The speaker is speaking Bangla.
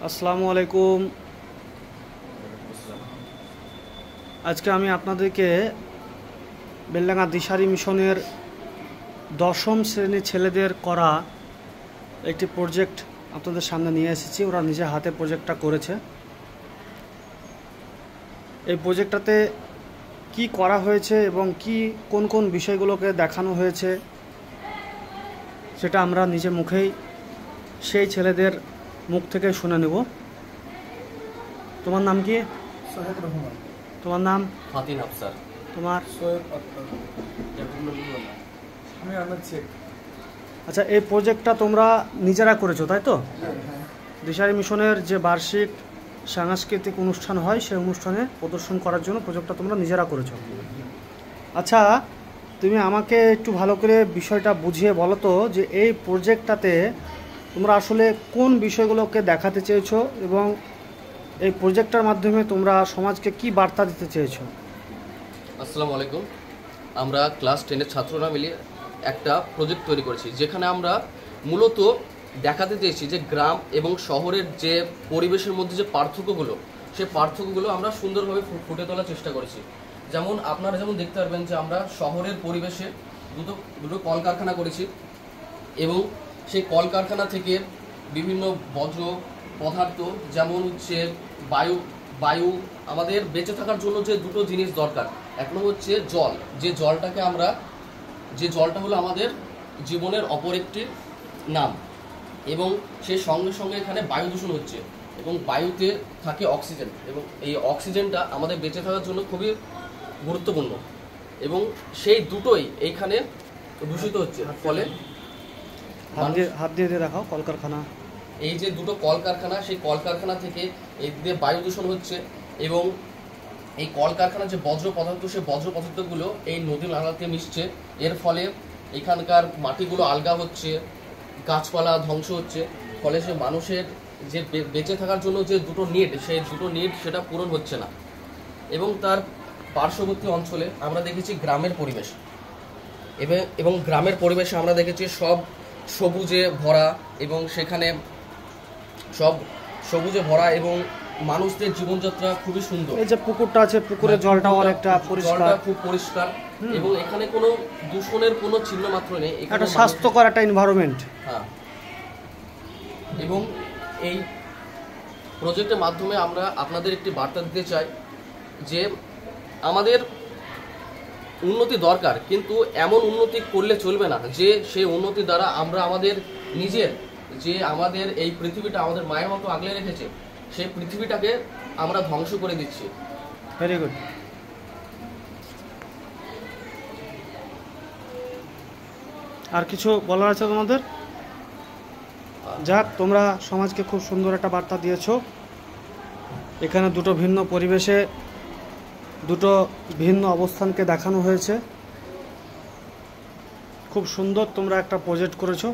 আসসালামু আলাইকুম। আজকে আমি আপনাদেরকে বেলডাঙ্গা দিশারি মিশনের দশম শ্রেণীর ছেলেদের করা একটি প্রজেক্ট আপনাদের সামনে নিয়ে এসেছি। ওরা নিজে হাতে প্রজেক্টটা করেছে। এই প্রজেক্টটাতে কি করা হয়েছে এবং কি কোন কোন বিষয়গুলোকে দেখানো হয়েছে সেটা আমরা নিজে মুখেই সেই ছেলেদের মুখ থেকে শুনে নেব। তোমার নাম কি? সোহেব রহমান। তোমার নাম? ফাতিন আফসার। তোমার? সোহেব আক্তার। আমি আহমেদ শেখ। আচ্ছা, এই প্রজেক্টটা তোমরা নিজেরা করেছো তাই তো? হ্যাঁ। দিশারি মিশনের যে বার্ষিক সাংস্কৃতিক অনুষ্ঠান হয় সেই অনুষ্ঠানে প্রদর্শন করার জন্য প্রজেক্টটা তোমরা নিজেরা করেছো। আচ্ছা, তুমি আমাকে একটু ভালো করে বিষয়টা বুঝিয়ে বলো তো যে এই প্রজেক্টটাতে তোমরা আসলে কোন বিষয়গুলোকে দেখাতে চেয়েছো এবং এই প্রজেক্টটার মাধ্যমে তোমরা সমাজকে কি বার্তা দিতে চেয়েছো? আসসালামু আলাইকুম। আমরা ক্লাস 10-এর ছাত্ররা মিলে একটা প্রজেক্ট তৈরি করেছি, যেখানে আমরা মূলত দেখাতে চেয়েছি যে গ্রাম এবং শহরের যে পরিবেশের মধ্যে যে পার্থক্যগুলো, সেই পার্থক্যগুলো আমরা সুন্দরভাবে ফুটে তোলার চেষ্টা করেছি। যেমন আপনারা যেমন দেখতে পারবেন যে আমরা শহরের পরিবেশে দুটো কলকারখানা করেছি এবং সেই কলকারখানা থেকে বিভিন্ন বজ্র পদার্থ, যেমন হচ্ছে বায়ু আমাদের বেঁচে থাকার জন্য যে দুটো জিনিস দরকার, এক নম্বর হচ্ছে জল, যে জলটা হলো আমাদের জীবনের অপর একটি নাম, এবং সেই সঙ্গে সঙ্গে এখানে বায়ু দূষণ হচ্ছে এবং বায়ুতে থাকে অক্সিজেন, এবং এই অক্সিজেনটা আমাদের বেঁচে থাকার জন্য খুবই গুরুত্বপূর্ণ, এবং সেই দুটোই এইখানে দূষিত হচ্ছে। ফলে হাত দিয়ে দেখাও কলকারখানা। এই যে দুটো কলকারখানা, সেই কলকারখানা থেকে এই দিয়ে বায়ু দূষণ হচ্ছে, এবং এই কলকারখানার যে বজ্র পদার্থ, সেই বজ্র পদার্থগুলো এই নদী নালাতে মিশছে। এর ফলে এখানকার মাটিগুলো আলগা হচ্ছে, গাছপালা ধ্বংস হচ্ছে। ফলে সে মানুষের যে বেঁচে থাকার জন্য যে দুটো নিড, সেই দুটো নিড সেটা পূরণ হচ্ছে না। এবং তার পার্শ্ববর্তী অঞ্চলে আমরা দেখেছি গ্রামের পরিবেশ, এবং গ্রামের পরিবেশে আমরা দেখেছি সব সবুজে ভরা, এবং সেখানে সব সবুজে ভরা এবং মানুষদের জীবনযাত্রা খুবই সুন্দর। এই যে পুকুরটা আছে, পুকুরের জলটা অনেকটা পরিষ্কার, খুব পরিষ্কার, এবং এখানে কোনো দূষণের কোনো চিহ্ন মাত্র নেই। একটা স্বাস্থ্যকর একটা এনভায়রনমেন্ট। হ্যাঁ, এবং এই প্রজেক্টের মাধ্যমে আমরা আপনাদের একটি বার্তা দিতে চাই যে আমাদের উন্নতি দরকার, কিন্তু এমন উন্নতি করলে চলবে না যে সেই উন্নতি দ্বারা আমরা আমাদের নিজের যে আমাদের এই পৃথিবীটা আমাদের মায়ের মতো আগলে রেখেছে, সেই পৃথিবীটাকে আমরা ধ্বংস করে দিচ্ছি। Very good. আর কিছু বলার আছে তোমাদের? যাক, তোমরা সমাজকে খুব সুন্দর একটা বার্তা দিয়েছো। এখানে দুটো ভিন্ন পরিবেশে দুটো ভিন্ন অবস্থানকে দেখানো হয়েছে। খুব সুন্দর তোমরা একটা প্রজেক্ট করেছো।